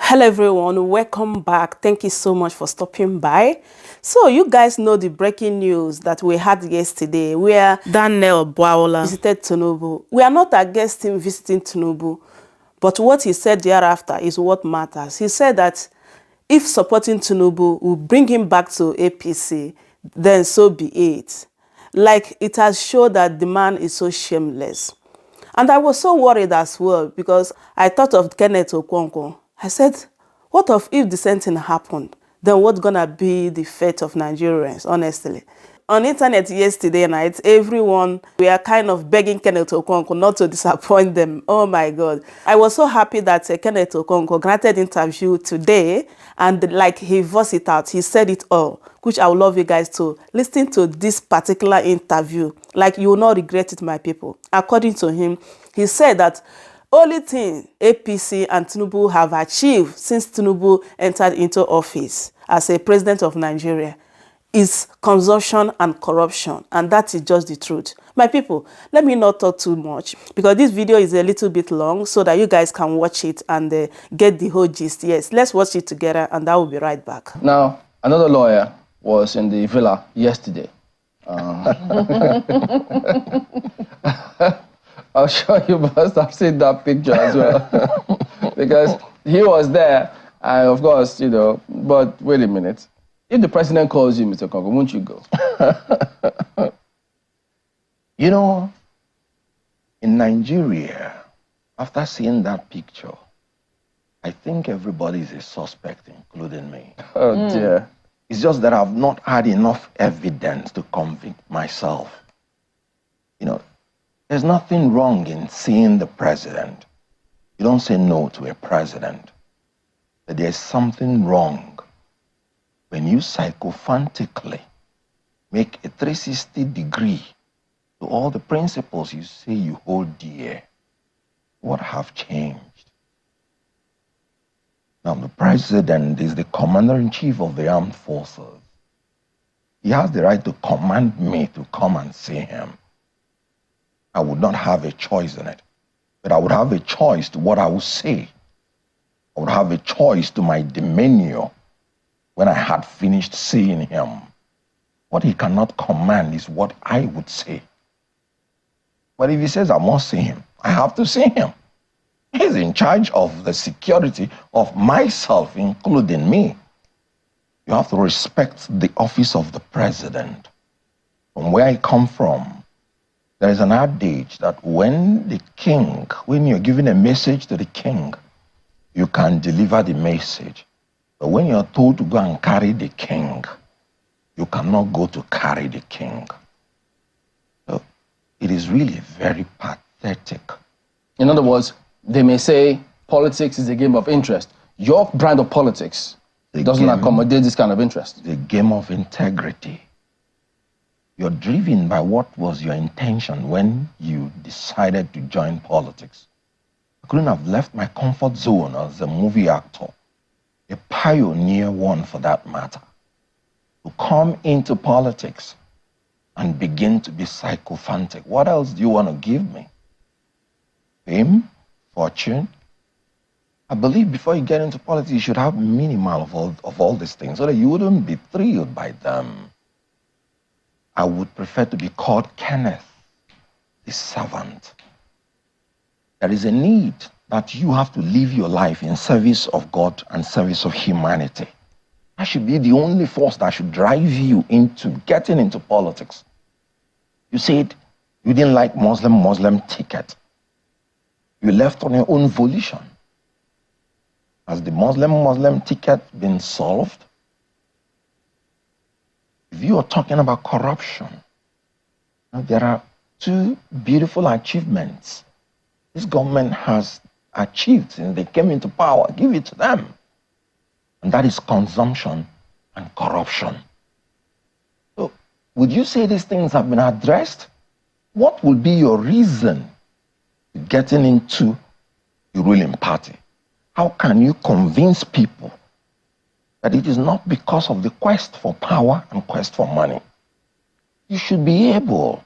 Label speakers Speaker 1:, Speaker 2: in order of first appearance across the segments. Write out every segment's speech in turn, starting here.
Speaker 1: Hello everyone, welcome back. Thank you so much for stopping by. So you guys know the breaking news that we had yesterday where Daniel BWALA visited Tinubu. We are not against him visiting Tinubu, but what he said thereafter is what matters. He said that if supporting Tinubu will bring him back to APC, then so be it. Like, it has shown that the man is so shameless. And I was so worried as well because I thought of Kenneth Okonkwo. I said, what if the same thing happened? Then what's gonna be the fate of Nigerians, honestly? On internet yesterday night, everyone, we are kind of begging Kenneth Okonkwo not to disappoint them. Oh my God. I was so happy that Kenneth Okonkwo granted interview today and like he voiced it out, he said it all, which I would love you guys to listen to this particular interview. Like, you will not regret it, my people. According to him, he said that only thing APC and Tinubu have achieved since Tinubu entered into office as a president of Nigeria is consumption and corruption, and that is just the truth. My people, let me not talk too much because this video is a little bit long so that you guys can watch it and get the whole gist. Yes, let's watch it together and I will be right back.
Speaker 2: Now, another lawyer was in the villa yesterday. I'm sure you must have seen that picture as well. Because he was there, and of course, you know, but wait a minute. If the president calls you, Mr. Okonkwo, won't you go?
Speaker 3: You know, in Nigeria, after seeing that picture, I think everybody is a suspect, including me.
Speaker 2: Oh, dear.
Speaker 3: It's just that I've not had enough evidence to convict myself. You know, there's nothing wrong in seeing the president. You don't say no to a president. But there's something wrong when you psychophantically make a 360 degree to all the principles you say you hold dear. What have changed? Now, the president is the commander-in-chief of the armed forces. He has the right to command me to come and see him. I would not have a choice in it, but I would have a choice to what I would say. I would have a choice to my demeanor when I had finished seeing him. What he cannot command is what I would say. But if he says I must see him, I have to see him. He's in charge of the security of myself, including me. You have to respect the office of the president. From where I come from, there is an adage that when you're giving a message to the king, you can deliver the message. But when you're told to go and carry the king, you cannot go to carry the king. So it is really very pathetic.
Speaker 2: In other words, they may say politics is a game of interest. Your brand of politics doesn't accommodate this kind of interest.
Speaker 3: The game of integrity. You're driven by what was your intention when you decided to join politics. I couldn't have left my comfort zone as a movie actor, a pioneer one for that matter, to come into politics and begin to be psychophantic. What else do you want to give me? Fame? Fortune? I believe before you get into politics, you should have minimal of all these things so that you wouldn't be thrilled by them. I would prefer to be called Kenneth, the servant. There is a need that you have to live your life in service of God and service of humanity. That should be the only force that should drive you into getting into politics. You said you didn't like Muslim ticket. You left on your own volition. Has the Muslim ticket been solved? If you are talking about corruption, now there are two beautiful achievements this government has achieved since they came into power. Give it to them. And that is consumption and corruption. So, would you say these things have been addressed? What would be your reason to getting into the ruling party? How can you convince people that it is not because of the quest for power and quest for money? You should be able,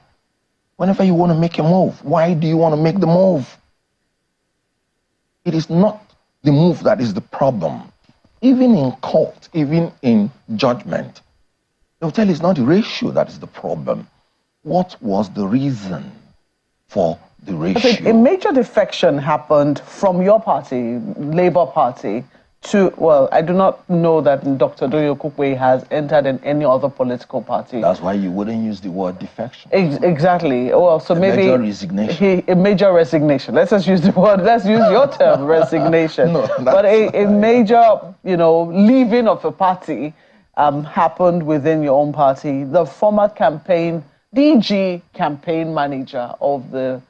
Speaker 3: whenever you want to make a move, why do you want to make the move? It is not the move that is the problem. Even in court, even in judgment, they'll tell you it's not the ratio that is the problem. What was the reason for the ratio?
Speaker 4: A major defection happened from your party, Labour Party, to, well, I do not know that Dr. Daniel Okonkwo has entered in any other political party.
Speaker 3: That's why you wouldn't use the word defection.
Speaker 4: Exactly. Well, so maybe
Speaker 3: major resignation.
Speaker 4: A major resignation. Let's just use the word. Let's use your term, resignation.
Speaker 3: No,
Speaker 4: but a major, leaving of a party happened within your own party. The former DG campaign manager of the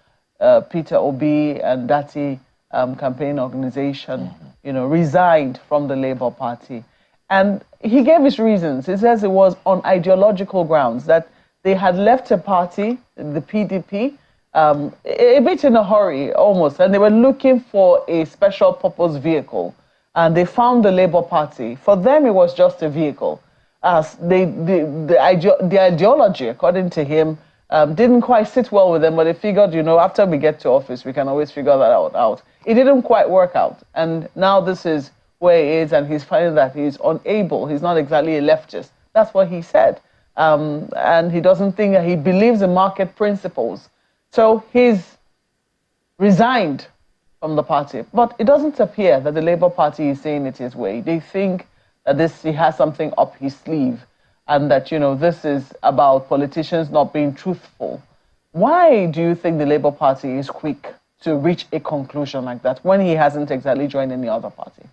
Speaker 4: Peter Obi and Dati campaign organization, resigned from the Labour Party. And he gave his reasons. He says it was on ideological grounds, that they had left a party, the PDP, a bit in a hurry, almost, and they were looking for a special purpose vehicle. And they found the Labour Party. For them, it was just a vehicle. As the ideology, according to him, didn't quite sit well with them, but they figured, after we get to office, we can always figure that out. It didn't quite work out. And now this is where he is, and he's finding that he's unable. He's not exactly a leftist. That's what he said. And he doesn't think that he believes in market principles. So he's resigned from the party. But it doesn't appear that the Labour Party is saying it his way. They think that he has something up his sleeve, and that, this is about politicians not being truthful. Why do you think the Labour Party is quick to reach a conclusion like that when he hasn't exactly joined any other party?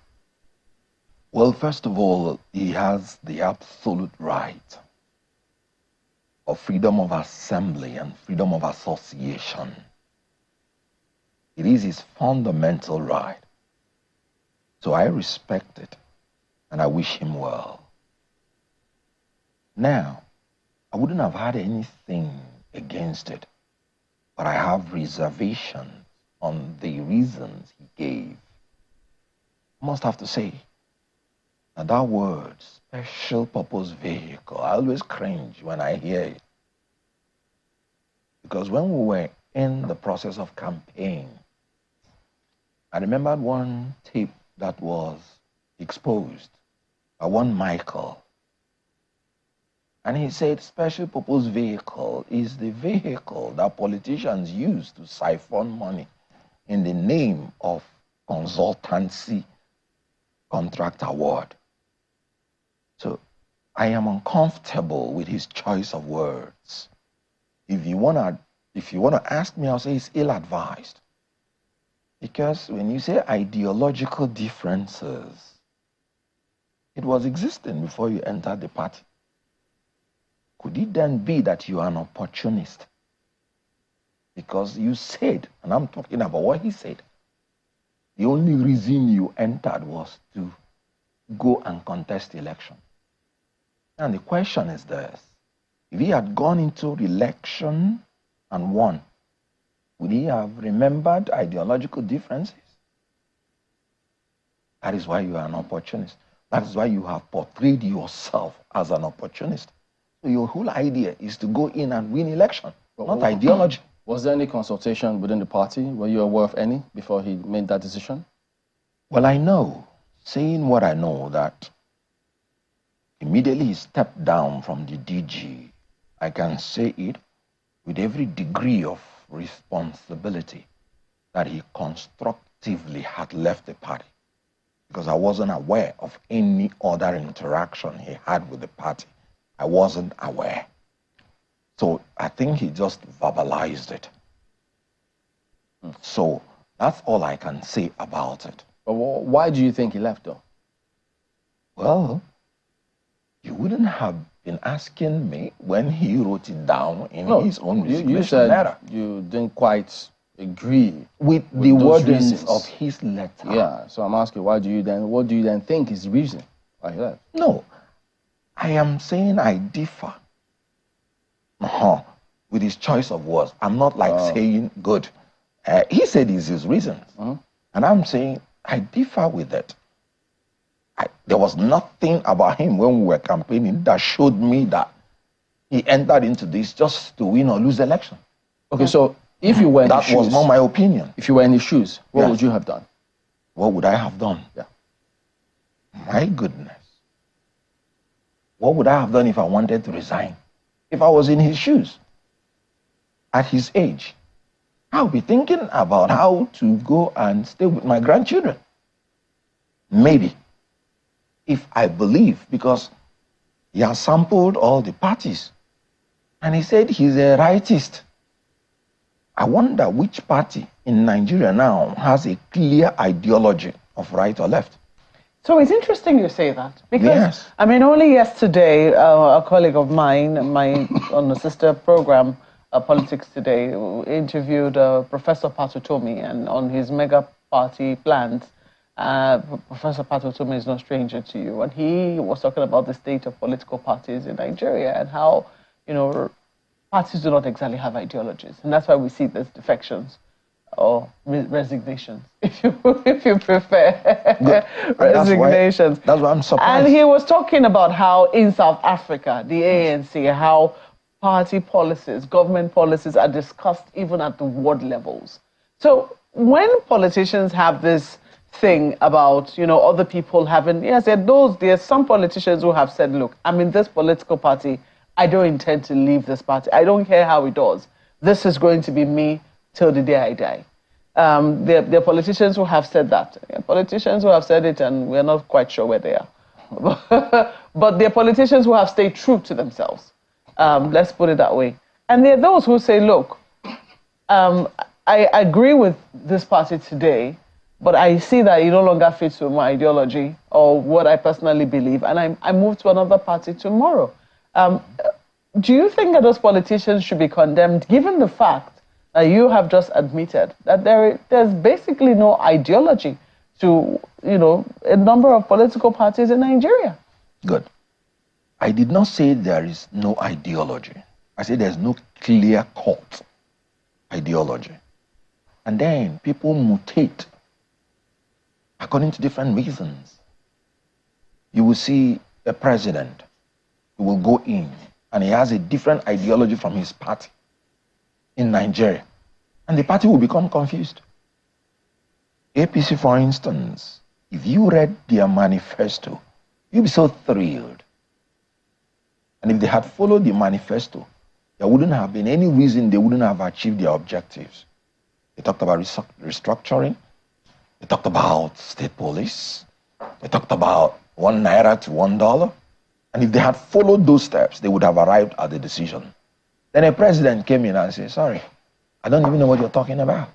Speaker 3: Well, first of all, he has the absolute right of freedom of assembly and freedom of association. It is his fundamental right. So I respect it, and I wish him well. Now, I wouldn't have had anything against it, but I have reservations on the reasons he gave. I must have to say that word, special purpose vehicle, I always cringe when I hear it. Because when we were in the process of campaign, I remembered one tape that was exposed by one Michael. And he said special purpose vehicle is the vehicle that politicians use to siphon money in the name of consultancy contract award. So I am uncomfortable with his choice of words. If you wanna ask me, I'll say it's ill-advised. Because when you say ideological differences, it was existing before you entered the party. Could it then be that you are an opportunist? Because you said, and I'm talking about what he said, the only reason you entered was to go and contest the election. And the question is this: if he had gone into the election and won, would he have remembered ideological differences? That is why you are an opportunist. That is why you have portrayed yourself as an opportunist. So your whole idea is to go in and win election, not ideology.
Speaker 2: Was there any consultation within the party? Were you aware of any before he made that decision?
Speaker 3: Well, I know, saying what I know, that immediately he stepped down from the DG. I can say it with every degree of responsibility that he constructively had left the party, because I wasn't aware of any other interaction he had with the party. I wasn't aware. So I think he just verbalized it. So that's all I can say about it.
Speaker 2: But why do you think he left, though?
Speaker 3: Well, you wouldn't have been asking me when he wrote it down in his own resignation letter.
Speaker 2: You didn't quite agree
Speaker 3: with the wordings of his letter.
Speaker 2: Yeah, so I'm asking, what do you then think is the reason why he left?
Speaker 3: No, I am saying I differ with his choice of words. I'm not saying good. He said it's his reasons. And I'm saying I differ with it. There was nothing about him when we were campaigning that showed me that he entered into this just to win or lose election.
Speaker 2: Okay, so if you were in
Speaker 3: that was not my opinion.
Speaker 2: If you were in his shoes, what would you have done?
Speaker 3: what would I have done?
Speaker 2: Yeah.
Speaker 3: My goodness. What would I have done if I wanted to resign? If I was in his shoes, at his age, I would be thinking about how to go and stay with my grandchildren. Maybe. If I believe, because he has sampled all the parties, and he said he's a rightist. I wonder which party in Nigeria now has a clear ideology of right or left.
Speaker 4: So it's interesting you say that, because,
Speaker 3: yes.
Speaker 4: I mean, only yesterday, a colleague of mine, on the sister program, Politics Today, interviewed Professor Patutomi, and on his mega party plans, Professor Patutomi is no stranger to you, and he was talking about the state of political parties in Nigeria and how, you know, parties do not exactly have ideologies, and that's why we see these defections or resignations, if you prefer.
Speaker 3: Resignations. That's why I'm surprised.
Speaker 4: And he was talking about how in South Africa, the ANC, how party policies, government policies are discussed even at the ward levels. So when politicians have this thing about, you know, other people having, yes, there's some politicians who have said, look, I'm in this political party, I don't intend to leave this party. I don't care how it does. This is going to be me till the day I die. There are politicians who have said that. Politicians who have said it, and we're not quite sure where they are. But there are politicians who have stayed true to themselves. Let's put it that way. And there are those who say, look, I agree with this party today, but I see that it no longer fits with my ideology or what I personally believe, and I move to another party tomorrow. Do you think that those politicians should be condemned, given the fact that you have just admitted that there's basically no ideology to, you know, a number of political parties in Nigeria?
Speaker 3: Good. I did not say there is no ideology. I said there's no clear-cut ideology. And then people mutate according to different reasons. You will see a president who will go in and he has a different ideology from his party in Nigeria, and the party will become confused. APC, for instance, if you read their manifesto, you'd be so thrilled. And if they had followed the manifesto, there wouldn't have been any reason they wouldn't have achieved their objectives. They talked about restructuring. They talked about state police. They talked about 1 naira to $1. And if they had followed those steps, they would have arrived at the decision. Then a president came in and said, sorry, I don't even know what you're talking about.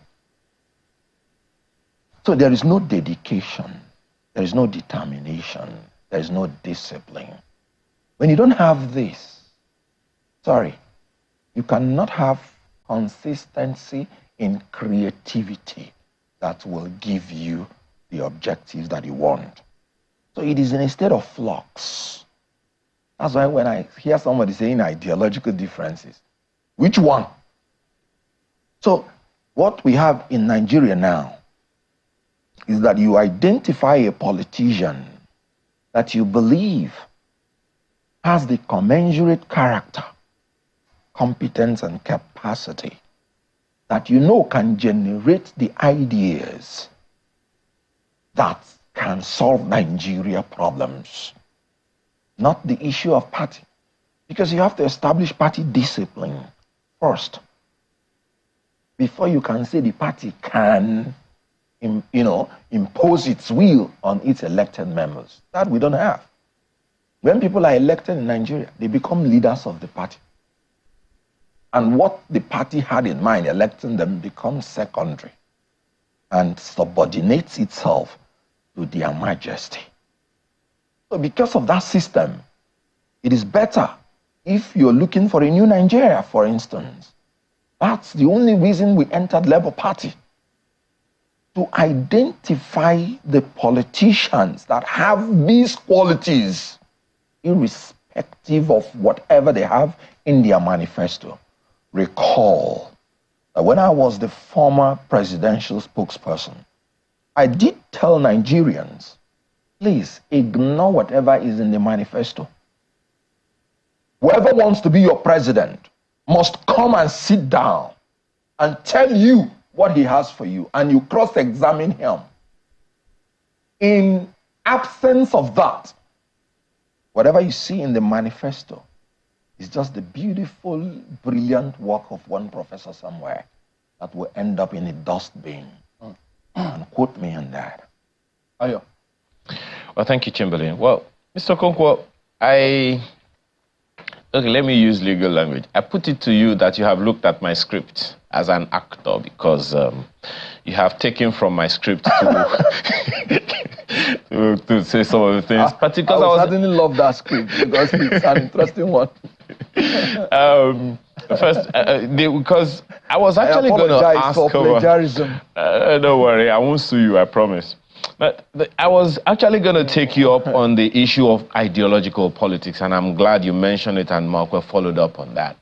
Speaker 3: So there is no dedication. There is no determination. There is no discipline. When you don't have this, sorry, you cannot have consistency in creativity that will give you the objectives that you want. So it is in a state of flux. That's why when I hear somebody saying ideological differences, which one? So what we have in Nigeria now is that you identify a politician that you believe has the commensurate character, competence, and capacity that you know can generate the ideas that can solve Nigeria problems. Not the issue of party. Because you have to establish party discipline first before you can say the party can, impose its will on its elected members. That we don't have. When people are elected in Nigeria, they become leaders of the party. And what the party had in mind electing them becomes secondary and subordinates itself to their majesty. So because of that system, it is better if you're looking for a new Nigeria, for instance. That's the only reason we entered Labour Party. To identify the politicians that have these qualities, irrespective of whatever they have in their manifesto. Recall that when I was the former presidential spokesperson, I did tell Nigerians, please ignore whatever is in the manifesto. Whoever wants to be your president must come and sit down and tell you what he has for you, and you cross-examine him. In absence of that, whatever you see in the manifesto is just the beautiful, brilliant work of one professor somewhere that will end up in a dustbin. And quote me on that.
Speaker 2: Ayo.
Speaker 5: Well, thank you, Chamberlain. Well, Mr. Okonkwo, okay, let me use legal language. I put it to you that you have looked at my script as an actor because you have taken from my script to say some of the things.
Speaker 2: I certainly love that script because it's an interesting one.
Speaker 5: First, because I was actually going to ask
Speaker 2: for plagiarism.
Speaker 5: Don't worry, I won't sue you, I promise. But I was actually going to take you up on the issue of ideological politics, and I'm glad you mentioned it and Mark followed up on that.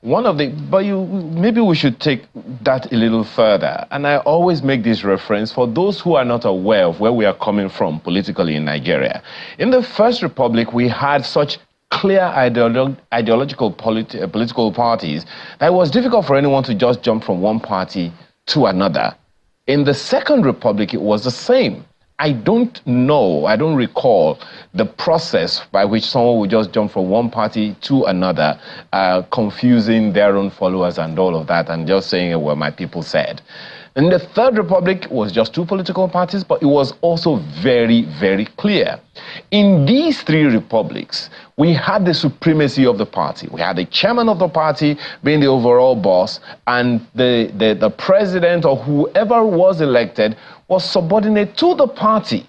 Speaker 5: Maybe we should take that a little further. And I always make this reference for those who are not aware of where we are coming from politically in Nigeria. In the First Republic, we had such clear ideological political parties that it was difficult for anyone to just jump from one party to another. In the Second Republic, it was the same. I don't recall the process by which someone would just jump from one party to another, confusing their own followers and all of that, and just saying, well, my people said. In the Third Republic, it was just two political parties, but it was also very, very clear. In these three republics, we had the supremacy of the party. We had the chairman of the party being the overall boss, and the president or whoever was elected was subordinate to the party.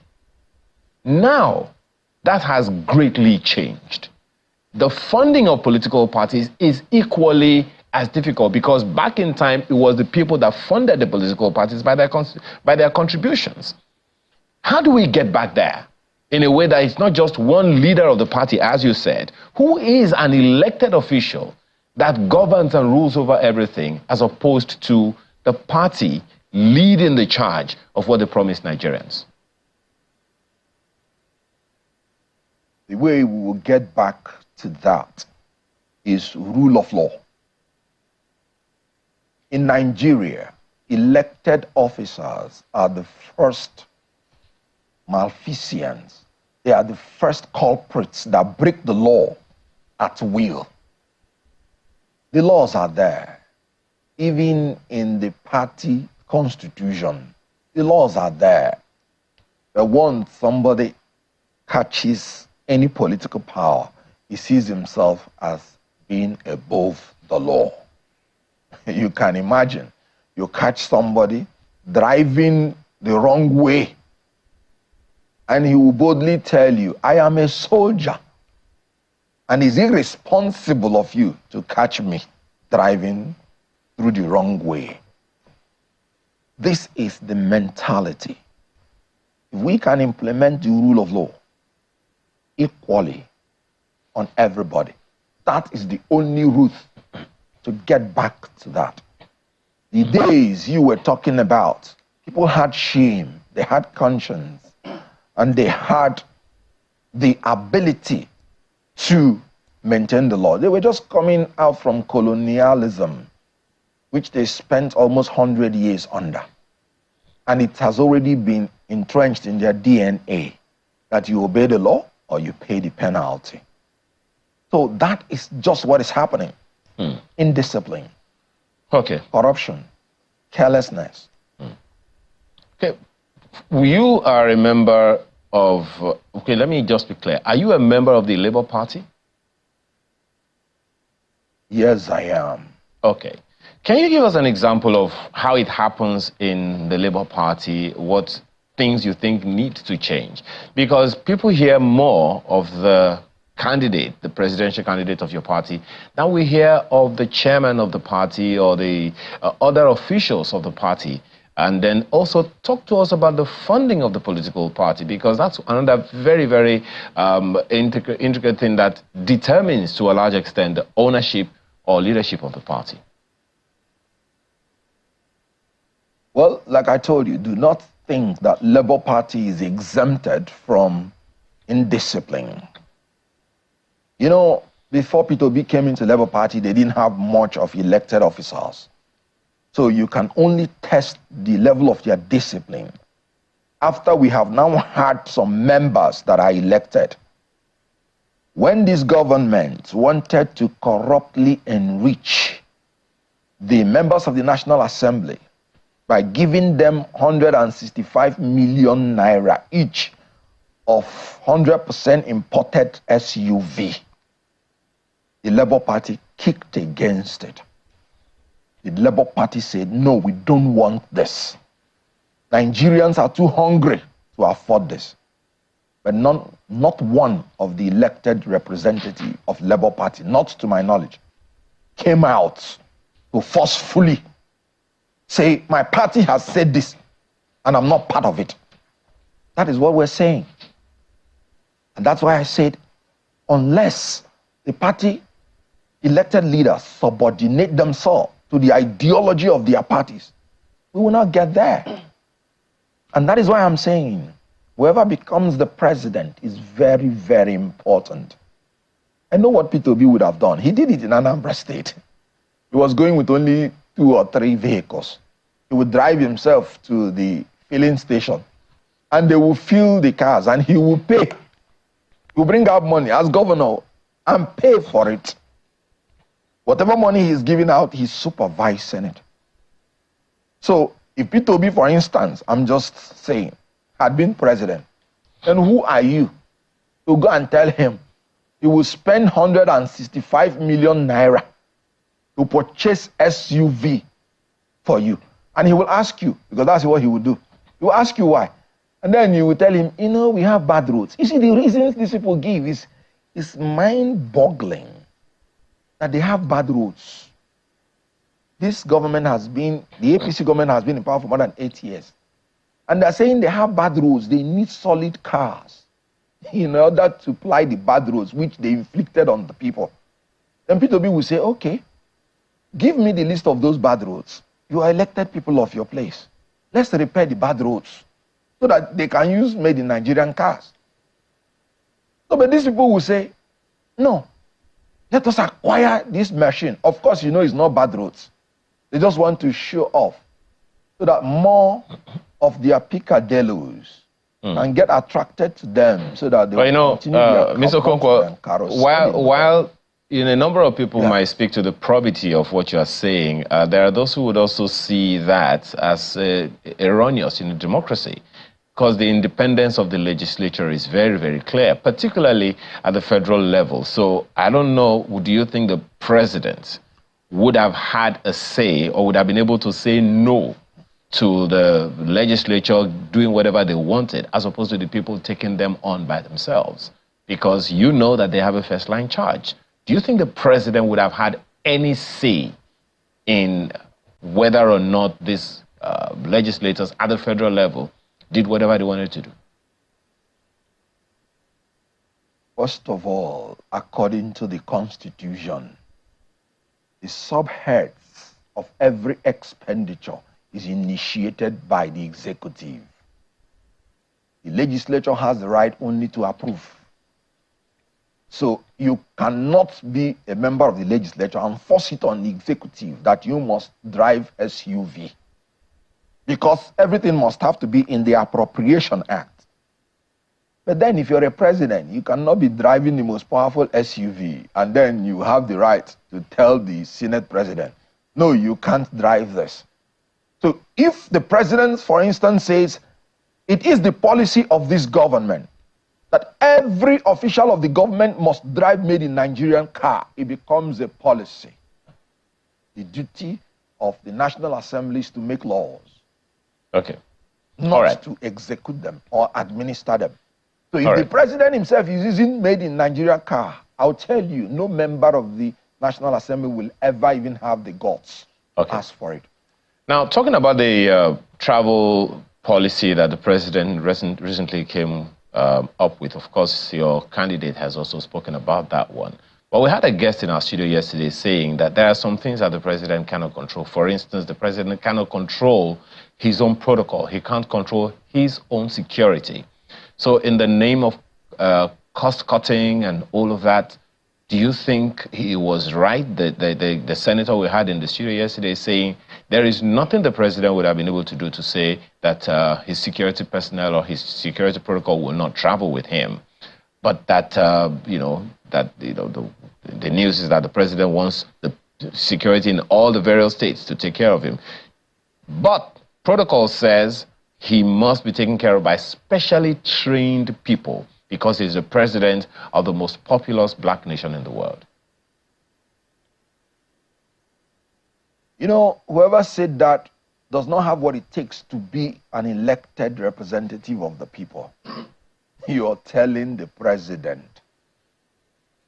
Speaker 5: Now, that has greatly changed. The funding of political parties is equally as difficult because back in time, it was the people that funded the political parties by their contributions. How do we get back there? In a way that it's not just one leader of the party, as you said, who is an elected official that governs and rules over everything, as opposed to the party leading the charge of what they promised Nigerians.
Speaker 3: The way we will get back to that is rule of law. In Nigeria, elected officers are the first malfeasants. They are the first culprits that break the law at will. The laws are there. Even in the party constitution, the laws are there. But once somebody catches any political power, he sees himself as being above the law. You can imagine, you catch somebody driving the wrong way, and he will boldly tell you, I am a soldier. And it's irresponsible of you to catch me driving through the wrong way. This is the mentality. If we can implement the rule of law equally on everybody, that is the only route to get back to that. The days you were talking about, people had shame, they had conscience, and they had the ability to maintain the law. They were just coming out from colonialism, which they spent almost 100 years under. And it has already been entrenched in their DNA that you obey the law or you pay the penalty. So that is just what is happening. Indiscipline, corruption, carelessness.
Speaker 5: Okay, you are a member of, okay, let me just be clear. Are you a member of the Labour Party?
Speaker 3: Yes, I am.
Speaker 5: Okay. Can you give us an example of how it happens in the Labour Party, what things you think need to change? Because people hear more of the candidate, the presidential candidate of your party, than we hear of the chairman of the party or the other officials of the party. And then also talk to us about the funding of the political party, because that's another very, very intricate thing that determines to a large extent the ownership or leadership of the party.
Speaker 3: Well, like I told you, do not think that Labour Party is exempted from indiscipline. You know, before P2B came into Labour Party, they didn't have much of elected officers. So you can only test the level of their discipline after we have now had some members that are elected, when this government wanted to corruptly enrich the members of the National Assembly by giving them 165 million naira each of 100% imported SUV, the Labour Party kicked against it. The Labour Party said, no, we don't want this. Nigerians are too hungry to afford this. But not one of the elected representatives of Labour Party, not to my knowledge, came out to forcefully say, my party has said this, and I'm not part of it. That is what we're saying. And that's why I said, unless the party elected leaders subordinate themselves to the ideology of their parties, we will not get there. And that is why I'm saying, whoever becomes the president is very, very important. I know what Peter Obi would have done. He did it in Anambra State. He was going with only 2 or 3 vehicles. He would drive himself to the filling station, and they will fill the cars, and he will pay. He will bring out money as governor and pay for it. Whatever money he's giving out, he's supervising it. So if Peter Obi, for instance, I'm just saying, had been president, then who are you to go and tell him he will spend 165 million naira to purchase SUV for you? And he will ask you, because that's what he will do. He will ask you why. And then you will tell him, you know, we have bad roads. You see, the reasons these people give is mind-boggling, that they have bad roads. This government has been, the APC government has been in power for more than 8 years. And they're saying they have bad roads. They need solid cars in order to ply the bad roads which they inflicted on the people. Then P2B will say, okay, give me the list of those bad roads. You are elected people of your place. Let's repair the bad roads so that they can use made in Nigerian cars. So, but these people will say, no, let us acquire this machine. Of course, you know it's not bad roads. They just want to show off so that more of their picadillos can get attracted to them, so that they will continue their
Speaker 5: Mr. Okonkwo, while a number of people might speak to the probity of what you are saying, there are those who would also see that as erroneous in a democracy, because the independence of the legislature is very, very clear, particularly at the federal level. So I don't know, do you think the president would have had a say or would have been able to say no to the legislature doing whatever they wanted, as opposed to the people taking them on by themselves? Because you know that they have a first-line charge. Do you think the president would have had any say in whether or not these legislators at the federal level did whatever they wanted to do?
Speaker 3: First of all, according to the Constitution, the subheads of every expenditure is initiated by the executive. The legislature has the right only to approve. So you cannot be a member of the legislature and force it on the executive that you must drive SUV, because everything must have to be in the Appropriation Act. But then if you're a president, you cannot be driving the most powerful SUV and then you have the right to tell the Senate president, no, you can't drive this. So if the president, for instance, says, it is the policy of this government that every official of the government must drive made in Nigerian car, it becomes a policy. The duty of the National Assembly is to make laws.
Speaker 5: Okay.
Speaker 3: Not to execute them or administer them. So if the president himself is using made in Nigeria car, I'll tell you, no member of the National Assembly will ever even have the guts to ask for it.
Speaker 5: Now, talking about the travel policy that the president recently came up with, of course, your candidate has also spoken about that one. But we had a guest in our studio yesterday saying that there are some things that the president cannot control. For instance, the president cannot control his own protocol. He can't control his own security. So in the name of cost cutting and all of that, Do you think he was right, the senator we had in the studio yesterday, saying there is nothing the president would have been able to do to say that his security personnel or his security protocol will not travel with him, but that, the news is that the president wants the security in all the various states to take care of him. But protocol says he must be taken care of by specially trained people, because he's the president of the most populous black nation in the world.
Speaker 3: You know, whoever said that does not have what it takes to be an elected representative of the people. You're telling the president.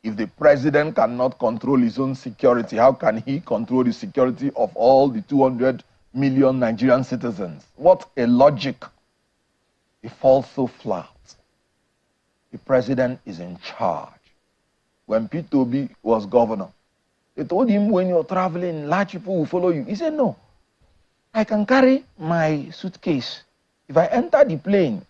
Speaker 3: If the president cannot control his own security, how can he control the security of all the 200 million Nigerian citizens? What a logic. It falls so flat. The president is in charge. When Peter Obi was governor, they told him, when you're traveling, large people will follow you. He said, no, I can carry my suitcase. If I enter the plane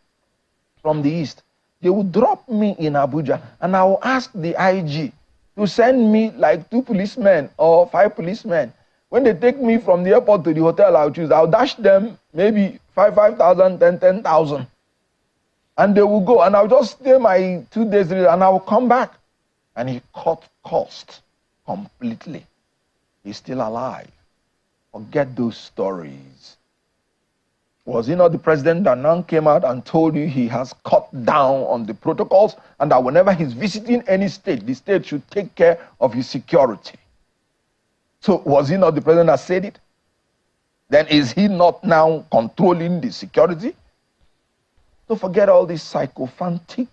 Speaker 3: from the east, they will drop me in Abuja, and I will ask the IG to send me like 2 policemen or 5 policemen. When they take me from the airport to the hotel, I'll dash them maybe 5,000, 10,000. And they will go, and I'll just stay my 2 days and I will come back. And he cut cost completely. He's still alive. Forget those stories. Was he not the president that now came out and told you he has cut down on the protocols, and that whenever he's visiting any state, the state should take care of his security? So was he not the president that said it? Then is he not now controlling the security? So forget all this sycophantic,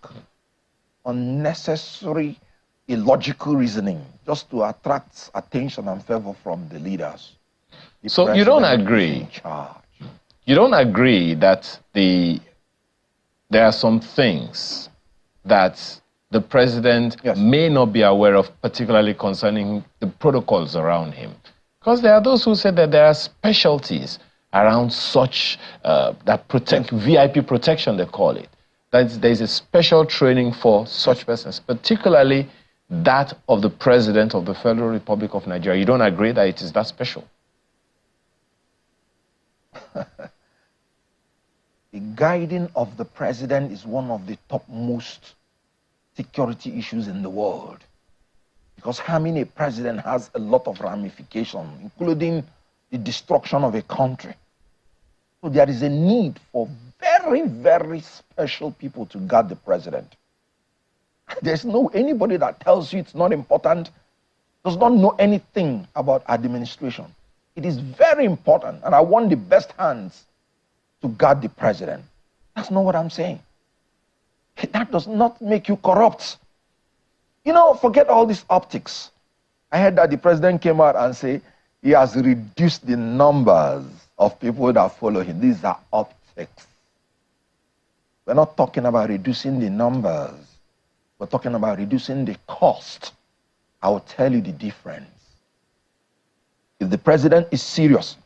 Speaker 3: unnecessary, illogical reasoning just to attract attention and favor from the leaders.
Speaker 5: So you don't agree? You don't agree that there are some things that the president may not be aware of, particularly concerning the protocols around him? Because there are those who say that there are specialties around such, that protect, VIP protection they call it. That there's a special training for such persons, particularly that of the President of the Federal Republic of Nigeria. You don't agree that it is that special?
Speaker 3: The guiding of the president is one of the topmost security issues in the world. Because harming a president has a lot of ramifications, including the destruction of a country. So there is a need for very, very special people to guard the president. There's no anybody that tells you it's not important, does not know anything about administration. It is very important, and I want the best hands to guard the president. That's not what I'm saying. That does not make you corrupt. You know, forget all these optics. I heard that the president came out and said he has reduced the numbers of people that follow him. These are optics. We're not talking about reducing the numbers. We're talking about reducing the cost. I will tell you the difference. If the president is serious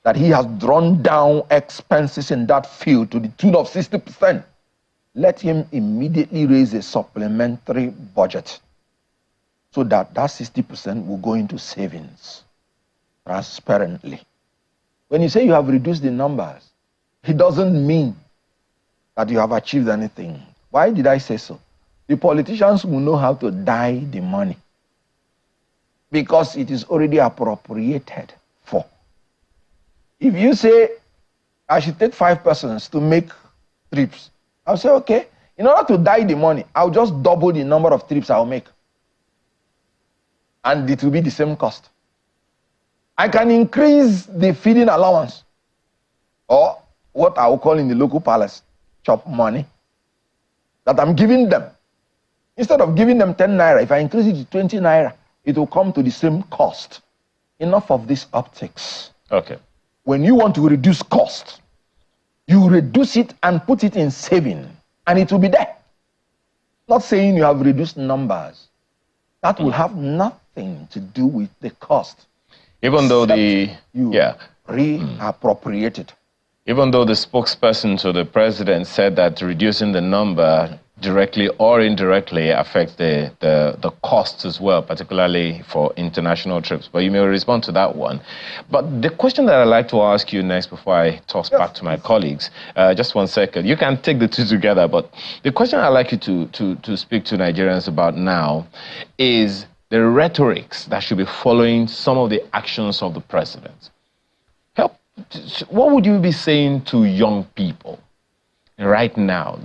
Speaker 3: that he has drawn down expenses in that field to the tune of 60%, let him immediately raise a supplementary budget so that 60% will go into savings transparently. When you say you have reduced the numbers, it doesn't mean that you have achieved anything. Why did I say so? The politicians will know how to dye the money because it is already appropriated for. If you say, I should take 5 persons to make trips, I'll say, okay, in order to dye the money, I'll just double the number of trips I'll make. And it will be the same cost. I can increase the feeding allowance, or what I will call in the local palace, chop money, that I'm giving them. Instead of giving them 10 naira, if I increase it to 20 naira, it will come to the same cost. Enough of these optics.
Speaker 5: Okay.
Speaker 3: When you want to reduce cost, you reduce it and put it in saving, and it will be there. Not saying you have reduced numbers. That will have nothing to do with the cost.
Speaker 5: Even though the
Speaker 3: reappropriate it.
Speaker 5: Even though the spokesperson to the president said that reducing the number directly or indirectly affects the costs as well, particularly for international trips. But you may respond to that one. But the question that I'd like to ask you next before I toss back to my colleagues, just 1 second. You can take the two together, but the question I'd like you to speak to Nigerians about now is the rhetorics that should be following some of the actions of the president. What would you be saying to young people right now?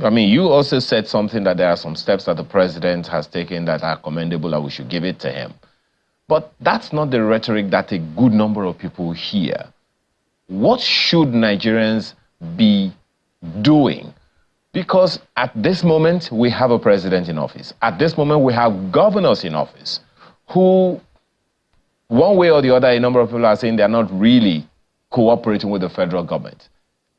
Speaker 5: You also said something that there are some steps that the president has taken that are commendable and we should give it to him. But that's not the rhetoric that a good number of people hear. What should Nigerians be doing? Because at this moment, we have a president in office. At this moment, we have governors in office who, one way or the other, a number of people are saying they're not really cooperating with the federal government.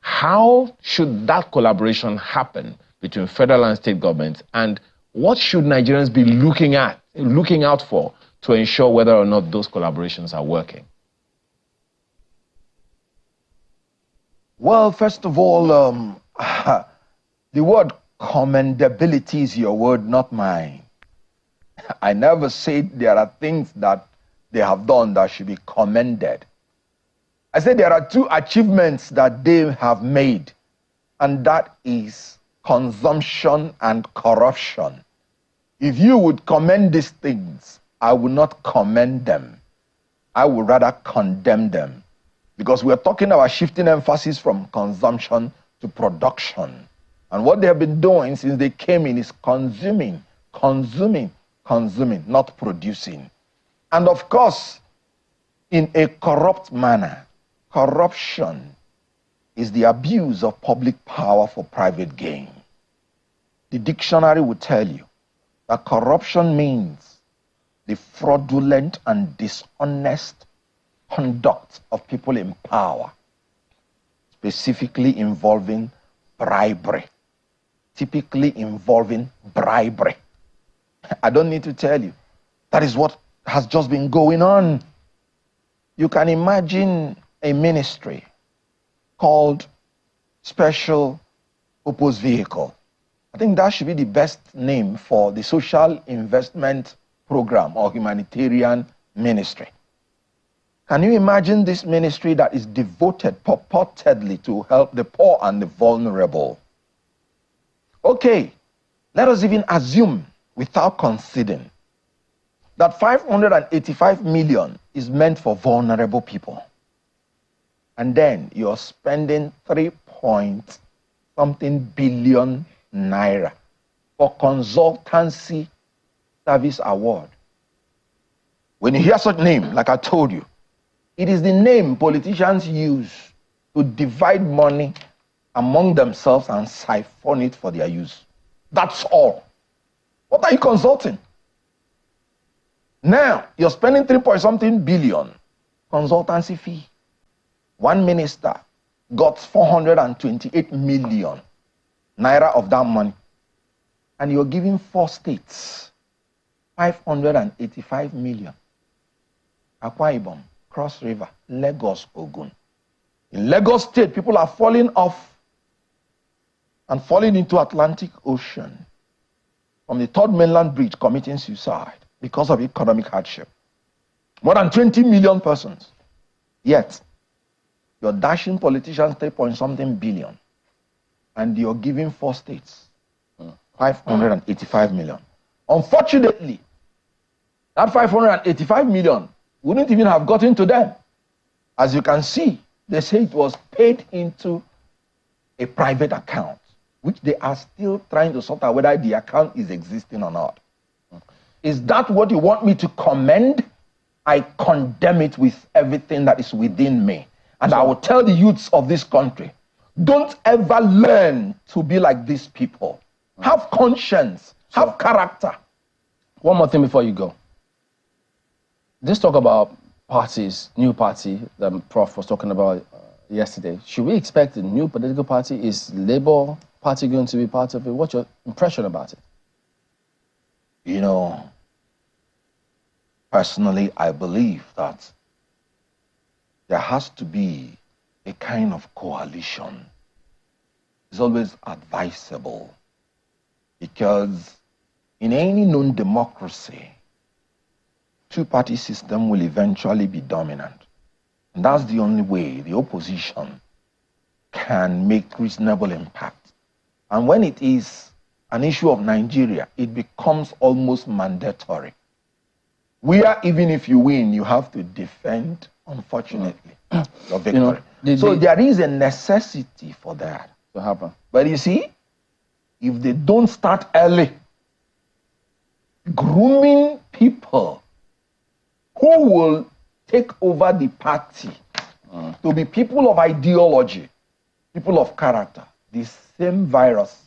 Speaker 5: How should that collaboration happen between federal and state governments, and what should Nigerians be looking out for to ensure whether or not those collaborations are working?
Speaker 3: Well, first of all, the word commendability is your word, not mine. I never said there are things that they have done that should be commended. I said there are two achievements that they have made, and that is consumption and corruption. If you would commend these things, I would not commend them. I would rather condemn them, because we are talking about shifting emphasis from consumption to production. And what they have been doing since they came in is consuming, not producing. And of course, in a corrupt manner. Corruption is the abuse of public power for private gain. The dictionary will tell you that corruption means the fraudulent and dishonest conduct of people in power, specifically involving bribery, typically involving bribery. I don't need to tell you, that is what has just been going on. You can imagine a ministry called Special Purpose Vehicle. I think that should be the best name for the social investment program or humanitarian ministry. Can you imagine this ministry that is devoted purportedly to help the poor and the vulnerable? Okay, let us even assume, without conceding, that 585 million is meant for vulnerable people. And then you're spending 3-point-something billion naira for consultancy service award. When you hear such name, like I told you, it is the name politicians use to divide money among themselves and siphon it for their use. That's all. What are you consulting? Now, you're spending 3-point-something billion consultancy fee. One minister got 428 million naira of that money, and you're giving 4 states 585 million. Akwa Ibom, Cross River, Lagos, Ogun. In Lagos State, people are falling off and falling into Atlantic Ocean from the 3rd mainland bridge, committing suicide because of economic hardship. More than 20 million persons. Yet, you're dashing politicians 3-point-something billion, and you're giving 4 states 585 million. Unfortunately, that 585 million wouldn't even have gotten to them. As you can see, they say it was paid into a private account, which they are still trying to sort out whether the account is existing or not. Is that what you want me to commend? I condemn it with everything that is within me. And I will tell the youths of this country, don't ever learn to be like these people. Have conscience, have character.
Speaker 2: One more thing before you go. Let's talk about parties, new party that Prof was talking about yesterday. Should we expect a new political party? Is Labour Party going to be part of it? What's your impression about it?
Speaker 3: You know, personally, I believe that there has to be a kind of coalition. It's always advisable Because in any known democracy, two-party system will eventually be dominant. And that's the only way the opposition can make reasonable impact. And when it is an issue of Nigeria, it becomes almost mandatory. Where even if you win, you have to defend, unfortunately, your victory. So there is a necessity for that
Speaker 2: to happen.
Speaker 3: But you see, if they don't start early, grooming people who will take over the party to be people of ideology, people of character, the same virus.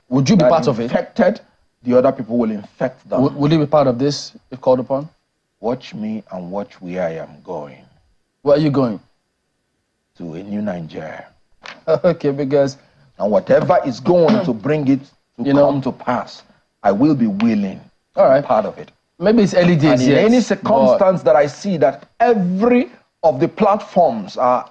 Speaker 2: Would you be part of it?
Speaker 3: Infected, the other people will infect them.
Speaker 2: Will you be part of this if called upon?
Speaker 3: Watch me and watch where I am going.
Speaker 2: Where are you going?
Speaker 3: To a new Nigeria.
Speaker 2: Okay, because...
Speaker 3: And whatever is going to bring it to come to pass, I will be willing to be part of it.
Speaker 2: Maybe it's early days,
Speaker 3: and in any circumstance that I see that every of the platforms are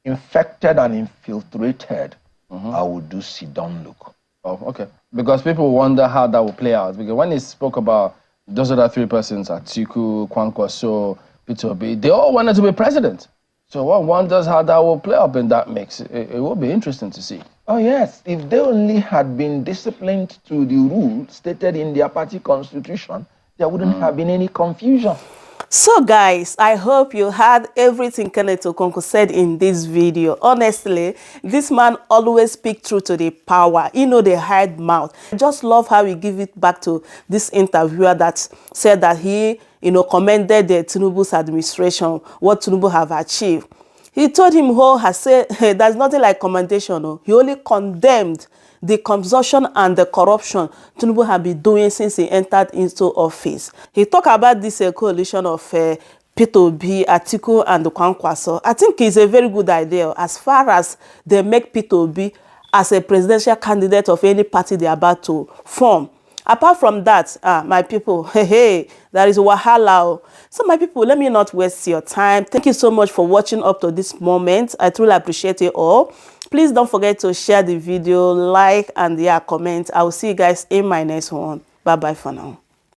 Speaker 3: infected and infiltrated, I will do sit-down look.
Speaker 2: Oh, okay. Because people wonder how that will play out. Because when he spoke about those other three persons, Atiku, Kwankwaso, Peter Obi, they all wanted to be president. So one wonders how that will play up in that mix. It will be interesting to see.
Speaker 3: Oh, yes. If they only had been disciplined to the rule stated in their party constitution, there wouldn't have been any confusion.
Speaker 1: So guys, I hope you heard everything Kenneth Okonkwo said in this video. Honestly, this man always speaks true to the power. You know, the hard mouth. I just love how he give it back to this interviewer that said that he, commended the Tinubu's administration, what Tinubu have achieved. He told him, has said, hey, there's nothing like commendation. No. He only condemned the consumption and the corruption Tinubu have been doing since he entered into office. He talked about this coalition of Peter Obi, Atiku, and Kwankwaso. I think it's a very good idea as far as they make Peter Obi as a presidential candidate of any party they are about to form. Apart from that, my people, there is wahala. So my people, let me not waste your time. Thank you so much for watching up to this moment. I truly appreciate it all. Please don't forget to share the video, like, and comment. I will see you guys in my next one. Bye-bye for now.